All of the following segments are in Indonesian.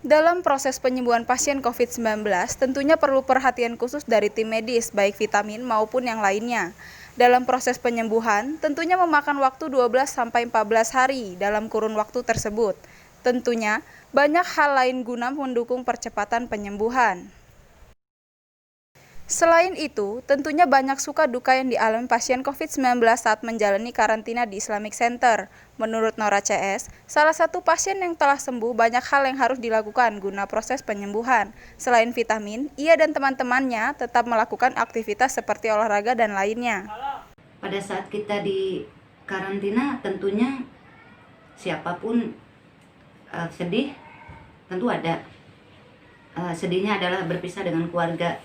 Dalam proses penyembuhan pasien COVID-19, tentunya perlu perhatian khusus dari tim medis, baik vitamin maupun yang lainnya. Dalam proses penyembuhan, tentunya memakan waktu 12-14 hari dalam kurun waktu tersebut. Tentunya, banyak hal lain guna mendukung percepatan penyembuhan. Selain itu, tentunya banyak suka duka yang dialami pasien COVID-19 saat menjalani karantina di Islamic Center. Menurut Nora CS, salah satu pasien yang telah sembuh banyak hal yang harus dilakukan guna proses penyembuhan. Selain vitamin, ia dan teman-temannya tetap melakukan aktivitas seperti olahraga dan lainnya. Pada saat kita di karantina, tentunya siapapun sedih, tentu ada. Sedihnya adalah berpisah dengan keluarga.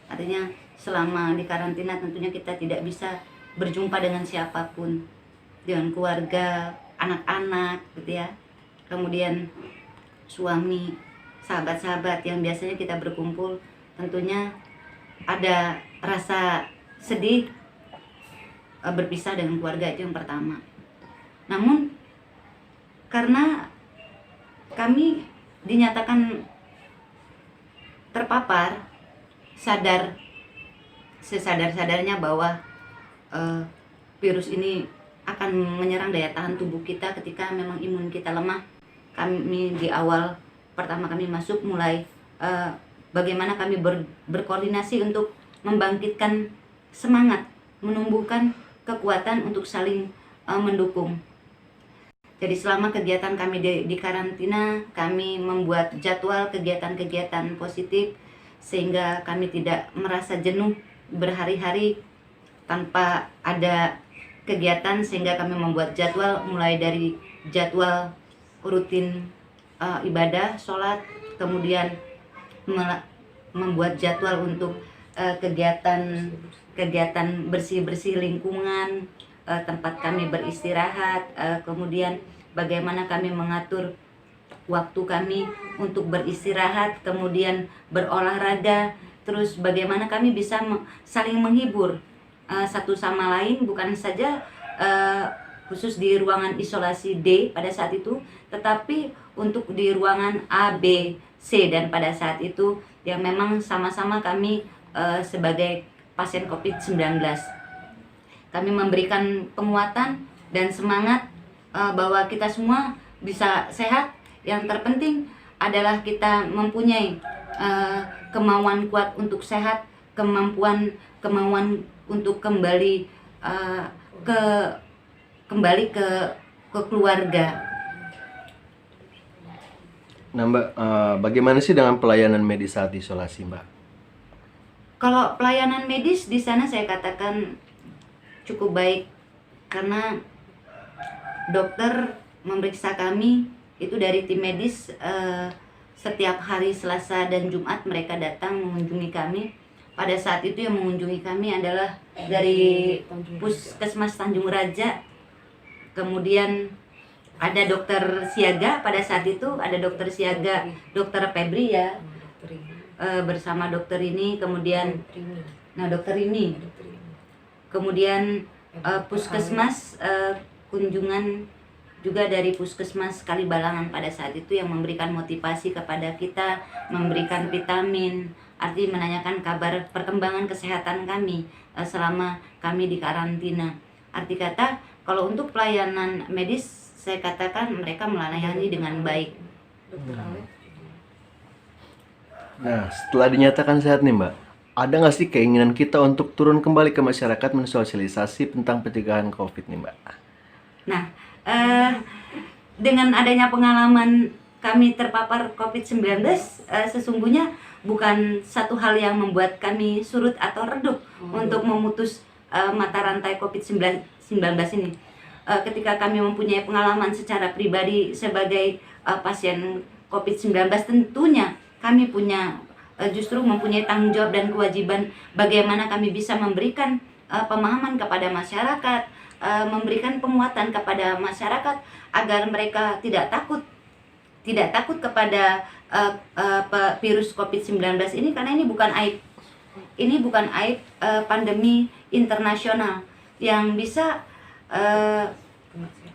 Artinya selama di karantina tentunya kita tidak bisa berjumpa dengan siapapun, dengan keluarga, anak-anak gitu ya. Kemudian suami, sahabat-sahabat yang biasanya kita berkumpul, tentunya ada rasa sedih berpisah dengan keluarga, itu yang pertama. Namun karena kami dinyatakan terpapar, sadar sesadar-sadarnya bahwa virus ini akan menyerang daya tahan tubuh kita ketika memang imun kita lemah. Kami di awal pertama kami masuk mulai bagaimana kami berkoordinasi untuk membangkitkan semangat, menumbuhkan kekuatan untuk saling mendukung. Jadi selama kegiatan kami di karantina, kami membuat jadwal kegiatan-kegiatan positif sehingga kami tidak merasa jenuh berhari-hari tanpa ada kegiatan, sehingga kami membuat jadwal mulai dari jadwal rutin ibadah, sholat, kemudian membuat jadwal untuk kegiatan bersih-bersih lingkungan, tempat kami beristirahat, kemudian bagaimana kami mengatur waktu kami untuk beristirahat, kemudian berolahraga, terus bagaimana kami bisa saling menghibur satu sama lain, bukan saja khusus di ruangan isolasi D pada saat itu, tetapi untuk di ruangan A, B, C, dan pada saat itu yang memang sama-sama kami sebagai pasien COVID-19. Kami memberikan penguatan dan semangat bahwa kita semua bisa sehat. Yang terpenting adalah kita mempunyai kemauan kuat untuk sehat, kemauan untuk kembali ke keluarga. Nah Mbak, bagaimana sih dengan pelayanan medis saat isolasi Mbak? Kalau pelayanan medis di sana saya katakan cukup baik, karena dokter memeriksa kami itu dari tim medis. Setiap hari Selasa dan Jumat mereka datang mengunjungi kami. Pada saat itu yang mengunjungi kami adalah dari Puskesmas Tanjung Raja. Kemudian ada dokter siaga, pada saat itu ada dokter siaga, dokter Febri ya, bersama dokter ini, kemudian dokter ini, kemudian puskesmas kunjungan juga dari Puskesmas Kalibalangan pada saat itu yang memberikan motivasi kepada kita, memberikan vitamin, arti menanyakan kabar perkembangan kesehatan kami selama kami di karantina. Arti kata, kalau untuk pelayanan medis, saya katakan mereka melayani dengan baik. Nah, setelah dinyatakan sehat nih Mbak, ada nggak sih keinginan kita untuk turun kembali ke masyarakat mensosialisasi tentang pencegahan COVID nih Mbak? Nah, dengan adanya pengalaman kami terpapar COVID-19, sesungguhnya bukan satu hal yang membuat kami surut atau redup untuk memutus mata rantai COVID-19 ini. Ketika kami mempunyai pengalaman secara pribadi sebagai pasien COVID-19, tentunya kami justru mempunyai tanggung jawab dan kewajiban bagaimana kami bisa memberikan pemahaman kepada masyarakat, memberikan penguatan kepada masyarakat agar mereka tidak takut kepada virus COVID-19 ini, karena ini bukan aib. Ini bukan aib pandemi internasional yang bisa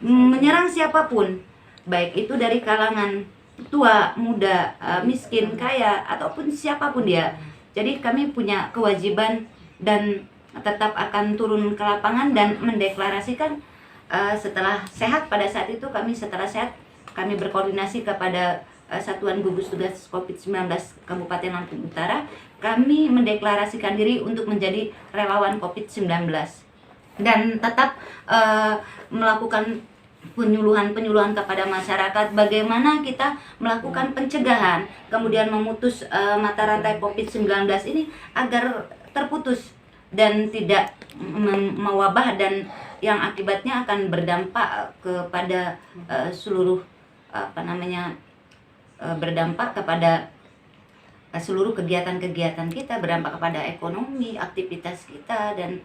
menyerang siapapun, baik itu dari kalangan tua, muda, miskin, kaya, ataupun siapapun dia. Jadi kami punya kewajiban dan tetap akan turun ke lapangan dan mendeklarasikan setelah sehat. Pada saat itu setelah sehat kami berkoordinasi kepada Satuan Gugus Tugas COVID-19 Kabupaten Lampung Utara. Kami mendeklarasikan diri untuk menjadi relawan COVID-19 dan tetap melakukan penyuluhan kepada masyarakat bagaimana kita melakukan pencegahan, kemudian memutus mata rantai COVID-19 ini agar terputus dan tidak mewabah, dan yang akibatnya akan berdampak kepada seluruh berdampak kepada seluruh kegiatan-kegiatan kita, berdampak kepada ekonomi, aktivitas kita, dan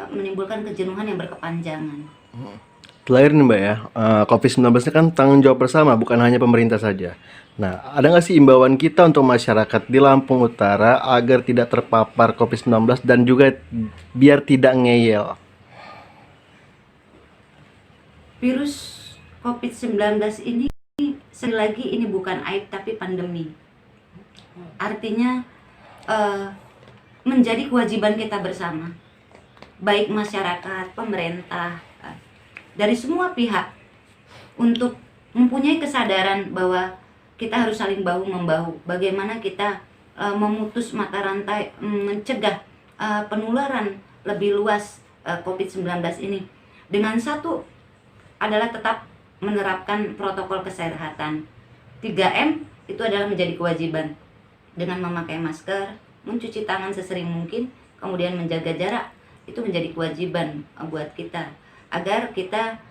menimbulkan kejenuhan yang berkepanjangan. Terakhir nih Mbak ya, COVID-19 ini kan tanggung jawab bersama, bukan hanya pemerintah saja. Nah, ada nggak sih imbauan kita untuk masyarakat di Lampung Utara agar tidak terpapar COVID-19 dan juga biar tidak ngeyel? Virus COVID-19 ini, sekali lagi, ini bukan aib tapi pandemi. Artinya menjadi kewajiban kita bersama, baik masyarakat, pemerintah, dari semua pihak, untuk mempunyai kesadaran bahwa kita harus saling bahu-membahu. Bagaimana kita memutus mata rantai, mencegah penularan lebih luas COVID-19 ini. Dengan satu adalah tetap menerapkan protokol kesehatan. 3M itu adalah menjadi kewajiban, dengan memakai masker, mencuci tangan sesering mungkin, kemudian menjaga jarak. Itu menjadi kewajiban buat kita agar kita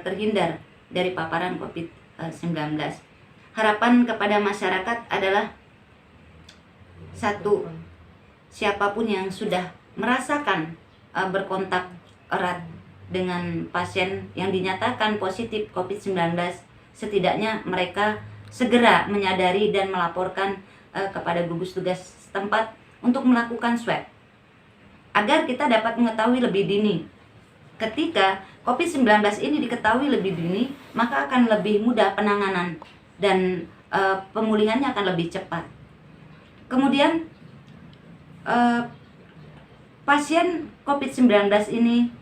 terhindar dari paparan COVID-19. Harapan kepada masyarakat adalah satu, siapapun yang sudah merasakan berkontak erat dengan pasien yang dinyatakan positif COVID-19, setidaknya mereka segera menyadari dan melaporkan kepada gugus tugas setempat untuk melakukan swab, agar kita dapat mengetahui lebih dini. Ketika COVID-19 ini diketahui lebih dini, maka akan lebih mudah penanganan dan pemulihannya akan lebih cepat. Kemudian pasien COVID-19 ini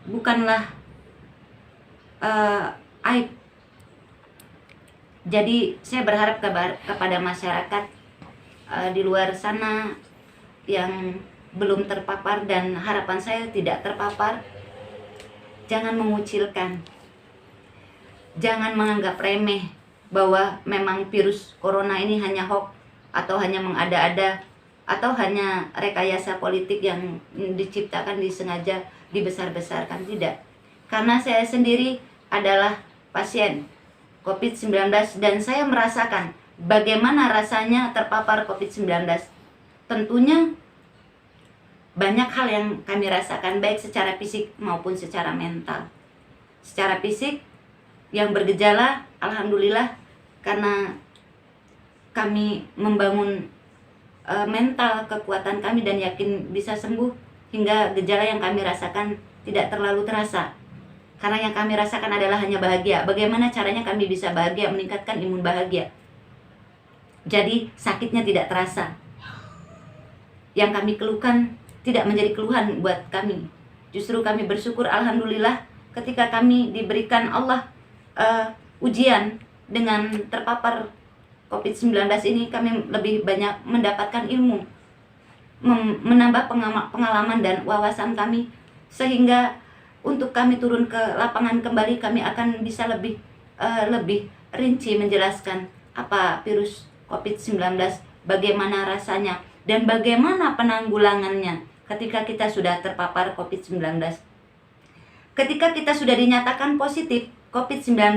bukanlah aib. Jadi saya berharap kepada masyarakat di luar sana yang belum terpapar, dan harapan saya tidak terpapar, jangan mengucilkan, jangan menganggap remeh bahwa memang virus corona ini hanya hoax atau hanya mengada-ada atau hanya rekayasa politik yang diciptakan, disengaja dibesar-besarkan. Tidak, karena saya sendiri adalah pasien COVID-19 dan saya merasakan bagaimana rasanya terpapar COVID-19. Tentunya banyak hal yang kami rasakan, baik secara fisik maupun secara mental. Secara fisik yang bergejala, alhamdulillah, karena kami membangun mental kekuatan kami dan yakin bisa sembuh, hingga gejala yang kami rasakan tidak terlalu terasa. Karena yang kami rasakan adalah hanya bahagia. Bagaimana caranya kami bisa bahagia? Meningkatkan imun bahagia. Jadi sakitnya tidak terasa. Yang kami keluhkan tidak menjadi keluhan buat kami. Justru kami bersyukur, alhamdulillah, ketika kami diberikan Allah ujian dengan terpapar COVID-19 ini, kami lebih banyak mendapatkan ilmu, menambah pengalaman dan wawasan kami, sehingga untuk kami turun ke lapangan kembali, kami akan bisa lebih rinci menjelaskan apa virus COVID-19, bagaimana rasanya, dan bagaimana penanggulangannya ketika kita sudah terpapar COVID-19. Ketika kita sudah dinyatakan positif COVID-19,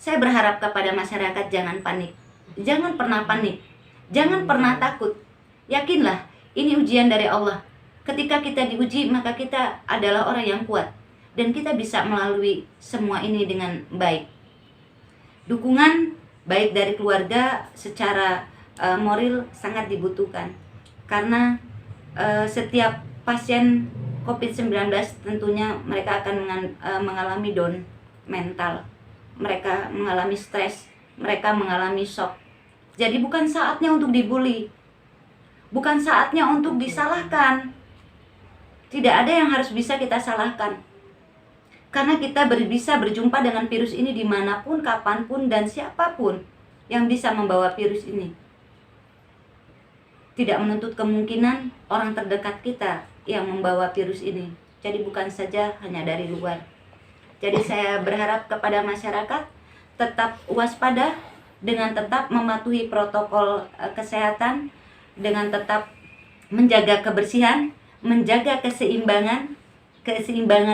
saya berharap kepada masyarakat jangan panik. Jangan pernah panik. Jangan pernah takut. Yakinlah, ini ujian dari Allah. Ketika kita diuji, maka kita adalah orang yang kuat. Dan kita bisa melalui semua ini dengan baik. Dukungan baik dari keluarga secara moral sangat dibutuhkan. Karena setiap pasien COVID-19 tentunya mereka akan mengalami down mental. Mereka mengalami stres mereka mengalami shock. Jadi bukan saatnya untuk dibully, bukan saatnya untuk disalahkan. Tidak ada yang harus bisa kita salahkan, karena kita bisa berjumpa dengan virus ini dimanapun, kapanpun, dan siapapun yang bisa membawa virus ini. Tidak menuntut kemungkinan orang terdekat kita yang membawa virus ini. Jadi bukan saja hanya dari luar. Jadi saya berharap kepada masyarakat tetap waspada dengan tetap mematuhi protokol kesehatan, dengan tetap menjaga kebersihan, menjaga keseimbangan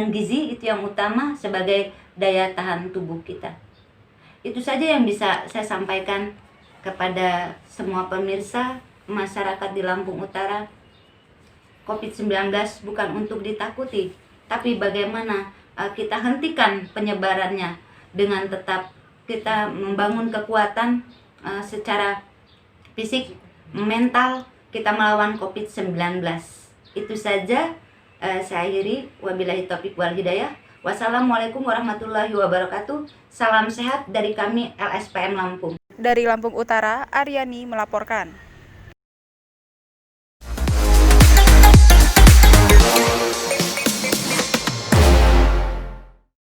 gizi, itu yang utama sebagai daya tahan tubuh kita. Itu saja yang bisa saya sampaikan kepada semua pemirsa, masyarakat di Lampung Utara. COVID-19 bukan untuk ditakuti, tapi bagaimana kita hentikan penyebarannya dengan tetap kita membangun kekuatan secara fisik, mental, kita melawan COVID-19. Itu saja saya akhiri. Wabillahi taufiq wal hidayah. Wassalamualaikum warahmatullahi wabarakatuh. Salam sehat dari kami LSPM Lampung. Dari Lampung Utara, Aryani melaporkan.